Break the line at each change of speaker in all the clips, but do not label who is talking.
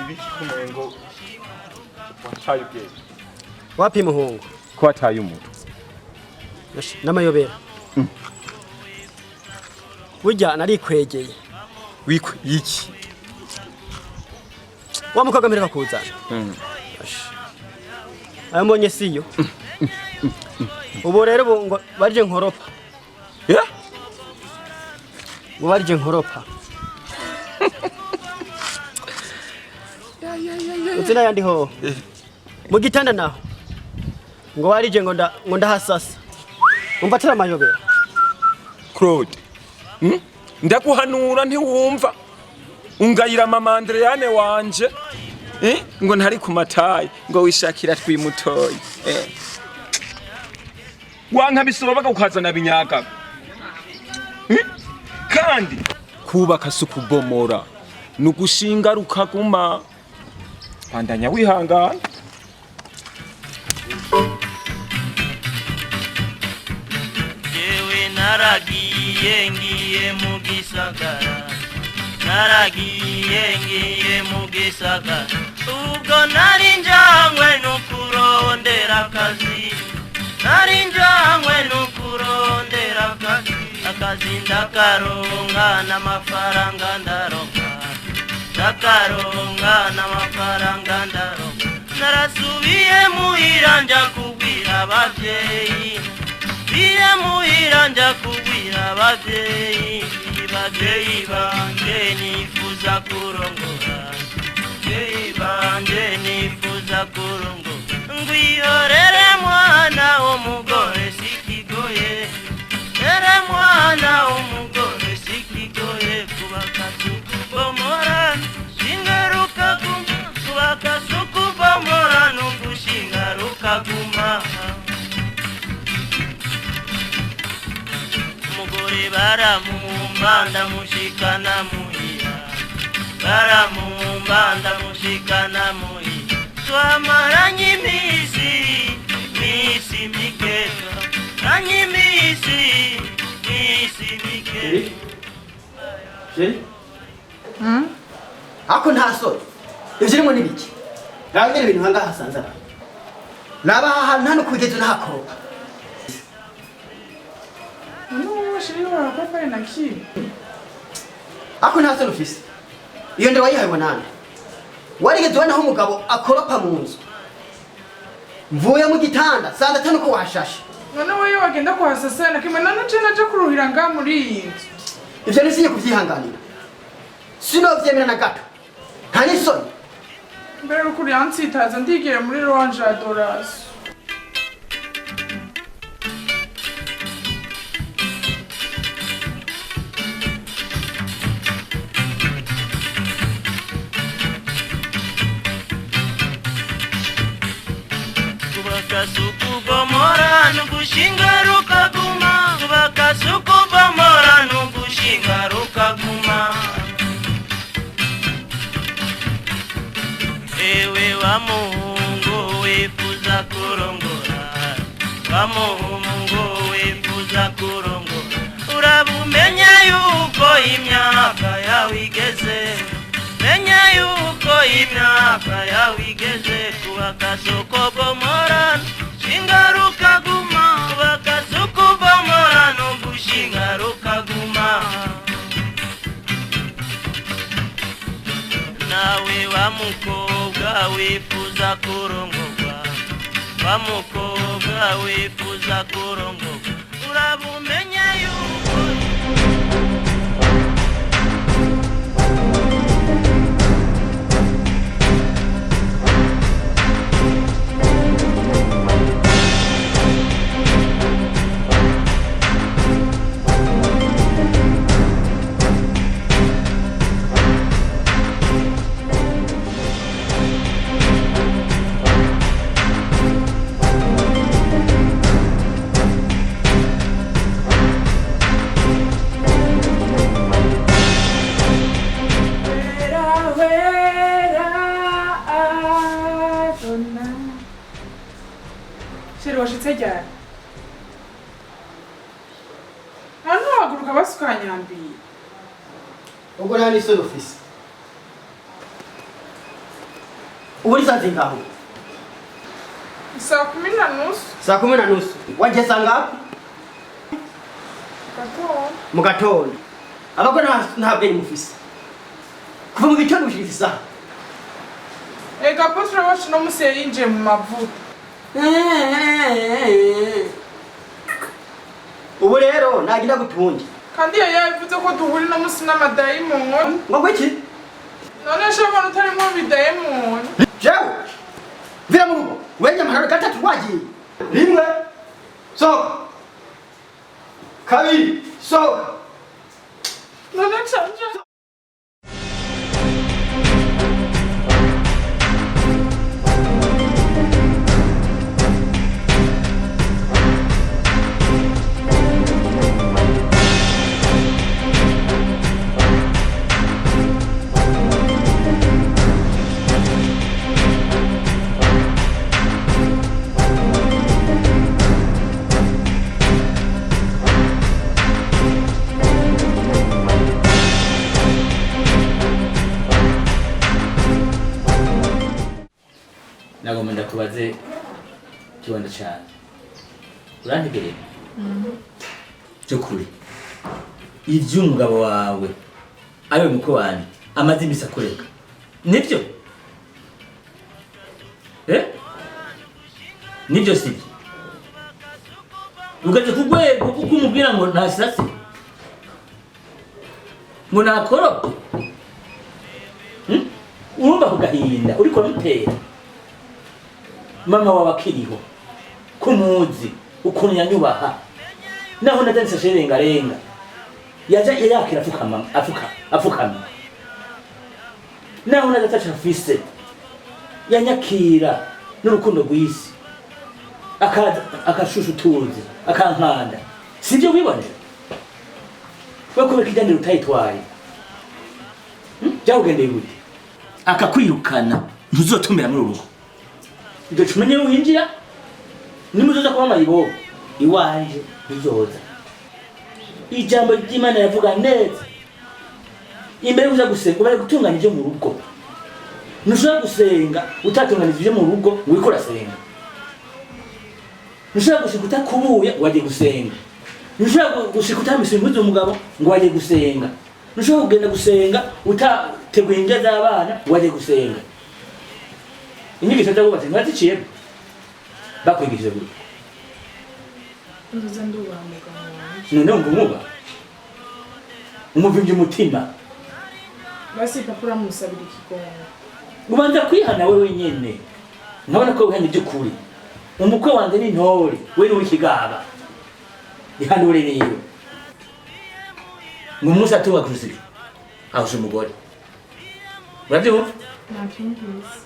Ibikumengo wataye ubwenge
wapi muhungu
ko wataye umuntu
n'amayobera burya narikwegeye
iki
wa mukobwa mpereka kuzana ayo mbonye siyo ubu rero ngo barije nkoropa ngo barije nkoropa uzina yandi ho mu gitanda naho ngo warije ngo ndahasasa umva tera amayobera
Claude ndaguhanura ntiwumva ungayira mama Andreane wanje ngo ntari ku matayi ngo wishakira twimutoyi wanka bisoro bakukazana binyaga kandi kubaka sukubomora nugushinga rukaguma bandanya wihangana
yewe naragiye ngiye mu gisagara naragiye mu gisagara ubwo nari njanywe n'ukurondera akazi nari njanywe n'ukurondera akazi ndakaronka n'amafaranga ndaronka ndakaronka n'amafaranga ndaronka narasubiye muhira njya kubwira abavyeyi biye muhira njya kubwira abavyeyi abavyeyi banje nifuza kurongora abavyeyi banje nifuza kurongora ngwihorere mwana w'umugore sikigoye ere mwana w'umugore sikigoye kubaka sukubomora shingaruka guma kubaka sukubomora nugushingaruka guma umugore baramumba ndamushikana muhira baramumba ndamushikana muhira twamaranye imisi miketa ranye imisi miketa
ako ntasore ivyo rimwe nibiki rangere ibintu hangaha hasanze abantu naba ahantu hano kugeza nahakoroka ako ntasore ufise iyo nda wayihawe nande warigeze ubona aho umugabo akoropa mu nzu mvuye mu gitanda saa tanu ko washashe
none wowe wagenda kuhasasana kimana naje naje kuruhira nga muri iyi nzu
ivyo nisinye kuvyihanganira sinovyemera na gato nta n'isoni
mbere ukuri yansitaza ndigera muri ronje ya dorasi
sukubomora nugushinga rukaguma kubaka sukubomora nugushinga rukaguma ewe wa muhungu wifuza kurongora wa muhungu wifuza kurongora urabumenya yuko imyaka yawe igeze menya yuko imyaka yawe igeze kubaka sukubomora shingaruka guma kubaka sukubomora nugushingaruka guma nawe wa mukobwa wifuza kurongorwa wa mukobwa wifuza kurongorwa urabumenya yuko
basi ukanyambira.
ubwo nta n'isoni ufise ubu ni saa zingaho
Saa 10:30.
saa 10:30 wageza ngapi
Gatondo.
mu gatondo abagore nta bwenge mufise kuva mu gitondo gushika isaha
Ega potre wacu no musi yinjiye mu mavuta.
ubu rero nagira gutunge
Kandi yavuze ko duhuri no musi n'amadayimoni.
ngo iki
None shobora utarimo bidayimoni.
jewe vira mu rugo wenye amahoro gatatu wagiye rimwe sohoka kabiri sohoka
None canje.
Nagomba ndakubaze kibondo cyane urantegereye cyo kuri ivy'umugabo wawe abe muko wanje amaze imisa kureka nibyo nibyo sibyo ugaze ku rwego kumubwira ngo ntasase ngo nakorope urumva kugahinda uriko mutera mama wawe akiriho kumuzi ukuntu yanyubaha naho nadanse sherengarenga yaje yakira afukama naho nadatse afise yanyakira n'urukundo rw'isi akashushu tuzi akankanda sibyo wibonera bakubeka ijyaniro utayitwaye byawugendeye gute akakwirukana ntuzotumira muri urugo ibyo tumenye winjira nimuzoza kuba mayibo iwanje bizoza ijambo ry'Imana yavuga neza imbere uza gusenga bari gutunganya ibyo mu rugo ntushobora gusenga utatunganije ibyo mu rugo wikora senga ntushobora gushika utakubuye waje gusenga ntushobora gushika utamisa impuzu umugabo ngo waje gusenga ntushobora kugenda gusenga utateguye indya z'abana waje gusenga inyigisho z'abubatsi ntaziciye bakwigishije gute
Ndoza nduba mugabo wanje.
none ngo umuba umuvimvye umutima
Basi papa musabira ikigongo.
ubanza kwihana wewe nyene nkabona ko wihana iby'ukuri umukwe wanjye ni ntore we ni w'ikigaba ihanure rero ngo umunsi atuba kurusika ahusha umugore urabyumva
Natumvise.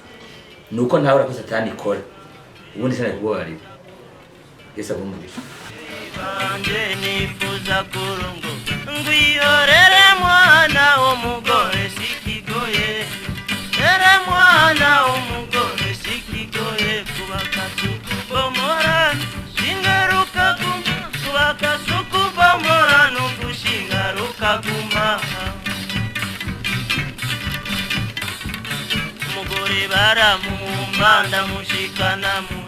nuko ntawe urakoze atani ikora ubundi sana kubabarira Yesu abumugisha
banje nifuza kurungo ngwihorere mwana w'umugore sikigoye ere mwana w'umugore sikigoye kubaka suku bomorana shingaruka guma kubaka suku bomorana ugushingaruka guma umugore baramumba ndamushikana mu